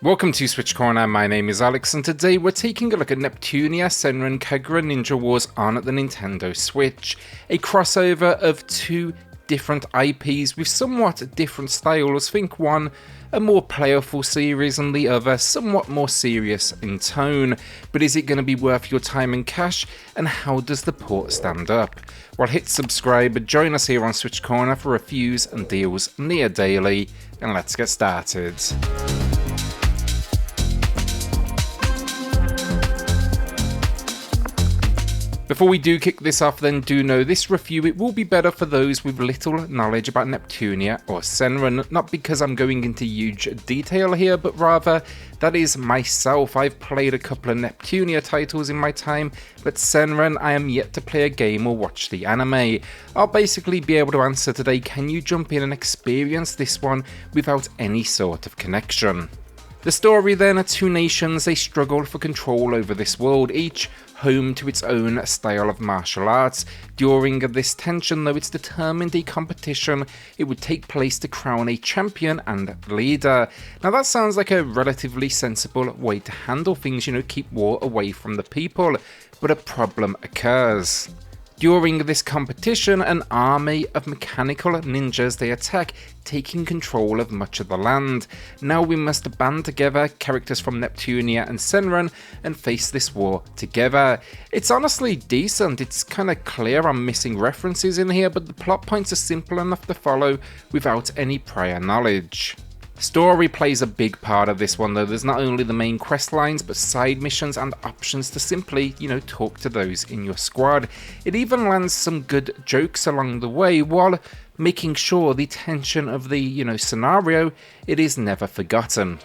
Welcome to SwitchCorner, my name is Alex and today we're taking a look at Neptunia Senran Kagura Ninja Wars on the Nintendo Switch. A crossover of two different IPs with somewhat different styles. Think one a more playful series and the other somewhat more serious in tone. But is it going to be worth your time and cash, and how does the port stand up? Well, hit subscribe, join us here on SwitchCorner for reviews and deals near daily, and let's get started. Before we do kick this off, then do know this review, it will be better for those with little knowledge about Neptunia or Senran, not because I'm going into huge detail here, but rather that is myself. I've played a couple of Neptunia titles in my time, but Senran I am yet to play a game or watch the anime. I'll basically be able to answer today, can you jump in and experience this one without any sort of connection? The story then are two nations, they struggle for control over this world, each home to its own style of martial arts. During this tension though, it's determined a competition, it would take place to crown a champion and leader. Now that sounds like a relatively sensible way to handle things, keep war away from the people, but a problem occurs. During this competition, an army of mechanical ninjas they attack, taking control of much of the land. Now we must band together, characters from Neptunia and Senran, and face this war together. It's honestly decent, it's kinda clear I'm missing references in here, but the plot points are simple enough to follow without any prior knowledge. Story plays a big part of this one though. There's not only the main quest lines, but side missions and options to simply, talk to those in your squad. It even lands some good jokes along the way while making sure the tension of the, scenario, it is never forgotten.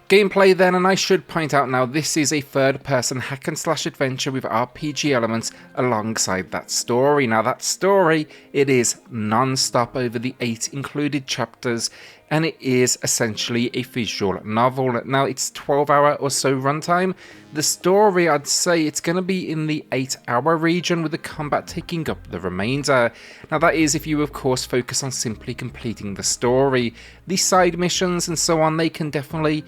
Gameplay then, and I should point out now, this is a third-person hack-and-slash adventure with RPG elements alongside that story. Now that story, it is non-stop over the 8 included chapters, and it is essentially a visual novel. Now it's 12-hour or so runtime. The story, I'd say it's going to be in the 8-hour region, with the combat taking up the remainder. Now that is if you of course focus on simply completing the story. The side missions and so on, they can definitely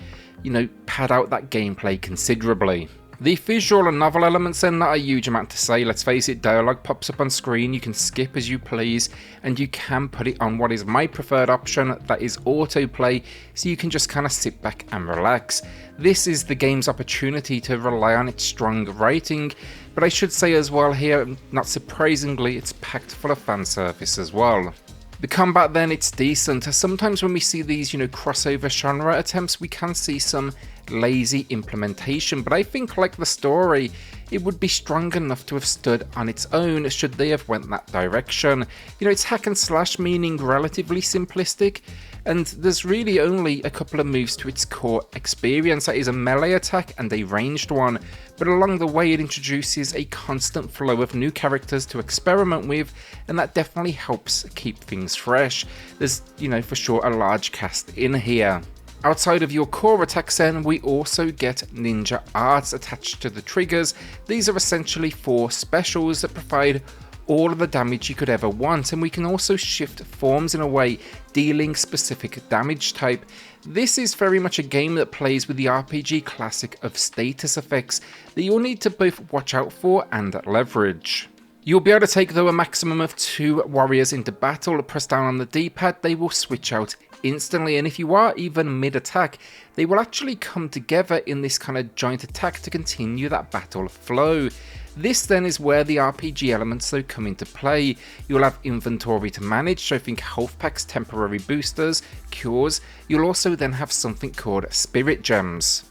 pad out that gameplay considerably. The visual and novel elements then, not a huge amount to say, let's face it. Dialogue pops up on screen, you can skip as you please, and you can put it on what is my preferred option, that is autoplay, so you can just kind of sit back and relax. This is the game's opportunity to rely on its strong writing, but I should say as well here, not surprisingly, it's packed full of fan service as well. The combat then, it's decent. Sometimes when we see these, crossover genre attempts, we can see some lazy implementation, but I think like the story, it would be strong enough to have stood on its own should they have went that direction. It's hack and slash, meaning relatively simplistic, and there's really only a couple of moves to its core experience. That is a melee attack and a ranged one, but along the way it introduces a constant flow of new characters to experiment with, and that definitely helps keep things fresh. There's, for sure a large cast in here. Outside of your core attacks then, we also get ninja arts attached to the triggers. These are essentially 4 specials that provide all of the damage you could ever want, and we can also shift forms in a way, dealing specific damage type. This is very much a game that plays with the RPG classic of status effects that you'll need to both watch out for and leverage. You'll be able to take though a maximum of 2 warriors into battle. Press down on the D-pad, they will switch out instantly, and if you are even mid-attack, they will actually come together in this kind of joint attack to continue that battle flow. This then is where the RPG elements though come into play. You'll have inventory to manage, so think health packs, temporary boosters, cures. You'll also then have something called spirit gems.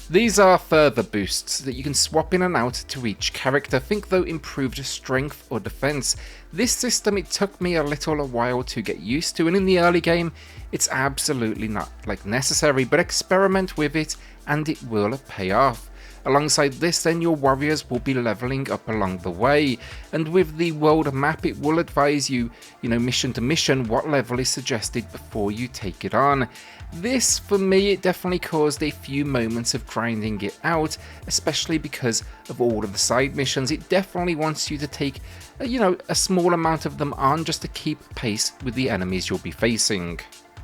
These are further boosts that you can swap in and out to each character. Think though improved strength or defense. This system, it took me a little while to get used to, and in the early game it's absolutely not necessary, but experiment with it and it will pay off. Alongside this then, your warriors will be leveling up along the way, and with the world map it will advise you, mission to mission, what level is suggested before you take it on. This, for me, it definitely caused a few moments of grinding it out, especially because of all of the side missions. It definitely wants you to take, a small amount of them on just to keep pace with the enemies you'll be facing.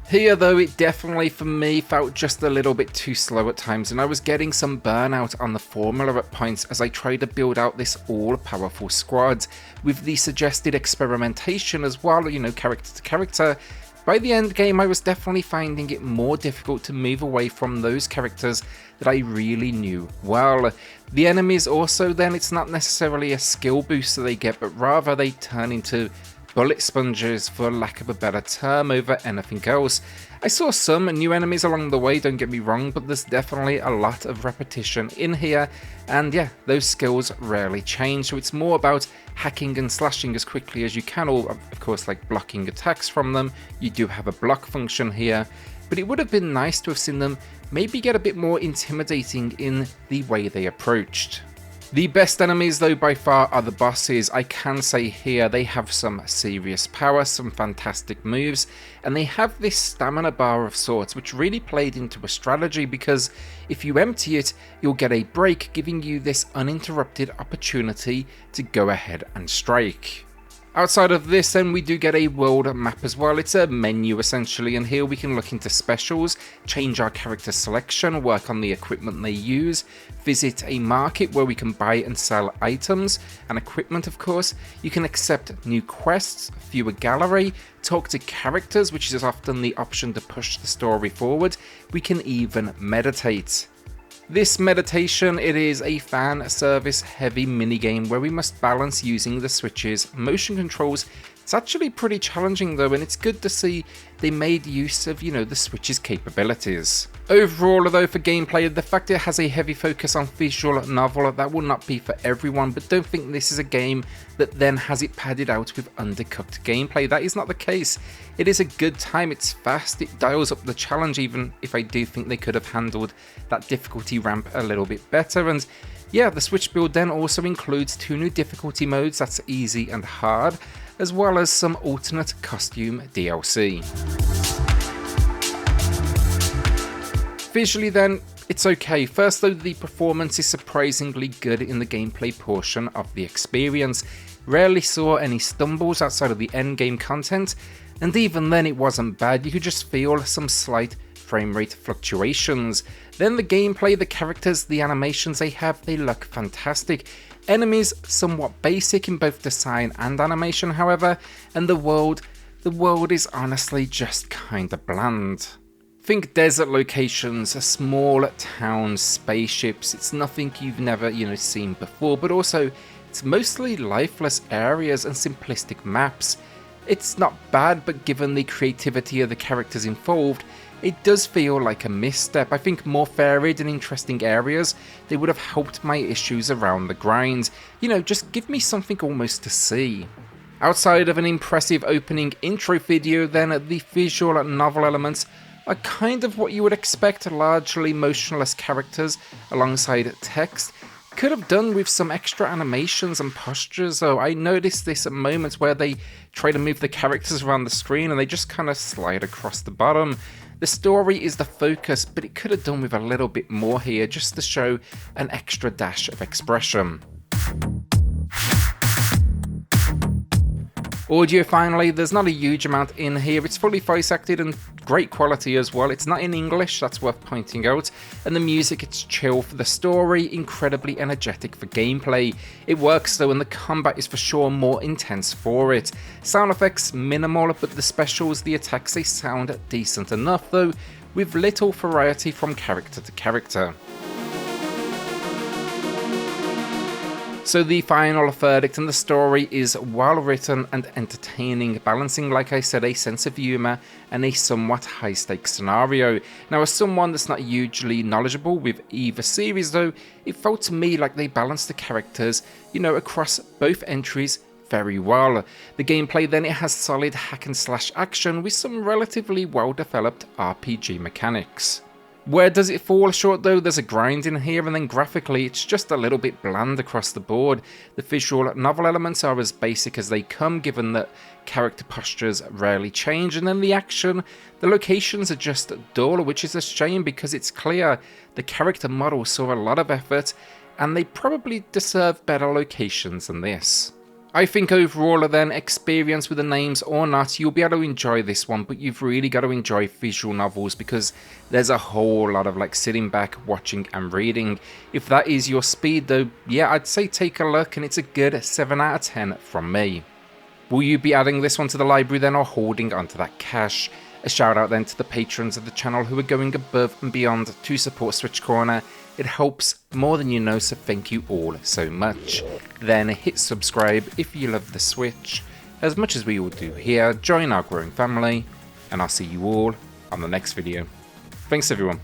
Here though, it definitely for me felt just a little bit too slow at times, and I was getting some burnout on the formula at points as I tried to build out this all-powerful squad. With the suggested experimentation as well, character to character, by the end game I was definitely finding it more difficult to move away from those characters that I really knew well. The enemies also then, it's not necessarily a skill boost that they get, but rather they turn into bullet sponges, for lack of a better term, over anything else. I saw some new enemies along the way, don't get me wrong, but there's definitely a lot of repetition in here, and yeah, those skills rarely change, so it's more about hacking and slashing as quickly as you can, or of course like blocking attacks from them. You do have a block function here, but it would have been nice to have seen them maybe get a bit more intimidating in the way they approached. The best enemies though by far are the bosses. I can say here they have some serious power, some fantastic moves, and they have this stamina bar of sorts which really played into a strategy, because if you empty it you'll get a break, giving you this uninterrupted opportunity to go ahead and strike. Outside of this then, we do get a world map as well. It's a menu essentially, and here we can look into specials, change our character selection, work on the equipment they use, visit a market where we can buy and sell items and equipment of course. You can accept new quests, view a gallery, talk to characters, which is often the option to push the story forward. We can even meditate. This meditation, it is a fan service heavy minigame where we must balance using the Switch's motion controls. It's actually pretty challenging though, and it's good to see they made use of, the Switch's capabilities. Overall though, for gameplay, the fact it has a heavy focus on visual novel, that will not be for everyone, but don't think this is a game that then has it padded out with undercooked gameplay. That is not the case. It is a good time, it's fast, it dials up the challenge, even if I do think they could have handled that difficulty ramp a little bit better. And yeah, the Switch build then also includes 2 new difficulty modes, that's easy and hard, as well as some alternate costume DLC. Visually then, it's okay. First though, the performance is surprisingly good in the gameplay portion of the experience. Rarely saw any stumbles outside of the endgame content, and even then it wasn't bad. You could just feel some slight frame rate fluctuations. Then the gameplay, the characters, the animations they have, they look fantastic. Enemies somewhat basic in both design and animation however, and the world is honestly just kinda bland. Think desert locations, small towns, spaceships. It's nothing you've never, seen before, but also it's mostly lifeless areas and simplistic maps. It's not bad, but given the creativity of the characters involved, it does feel like a misstep. I think more varied and interesting areas, they would have helped my issues around the grind. Just give me something almost to see. Outside of an impressive opening intro video then, the visual novel elements are kind of what you would expect, largely motionless characters alongside text. Could have done with some extra animations and postures though. I noticed this at moments where they try to move the characters around the screen and they just kind of slide across the bottom. The story is the focus, but it could have done with a little bit more here just to show an extra dash of expression. Audio finally, there's not a huge amount in here. It's fully voice acted and great quality as well. It's not in English, that's worth pointing out. And the music, it's chill for the story, incredibly energetic for gameplay. It works though, and the combat is for sure more intense for it. Sound effects minimal, but the specials, the attacks, they sound decent enough though, with little variety from character to character. So the final verdict, and the story is well written and entertaining, balancing, like I said, a sense of humour and a somewhat high stakes scenario. Now, as someone that's not hugely knowledgeable with either series though, it felt to me like they balanced the characters, across both entries very well. The gameplay then, it has solid hack and slash action with some relatively well developed RPG mechanics. Where does it fall short though? There's a grind in here, and then graphically it's just a little bit bland across the board. The visual novel elements are as basic as they come, given that character postures rarely change, and then the action, the locations are just dull, which is a shame because it's clear the character model saw a lot of effort and they probably deserve better locations than this. I think overall then, experience with the names or not, you'll be able to enjoy this one, but you've really got to enjoy visual novels because there's a whole lot of like sitting back, watching and reading. If that is your speed though, yeah, I'd say take a look, and it's a good 7 out of 10 from me. Will you be adding this one to the library then, or holding onto that cash? A shout out then to the patrons of the channel who are going above and beyond to support SwitchCorner. It helps more than you know, so thank you all so much. Then hit subscribe if you love the Switch, as much as we all do here. Join our growing family, and I'll see you all on the next video. Thanks everyone.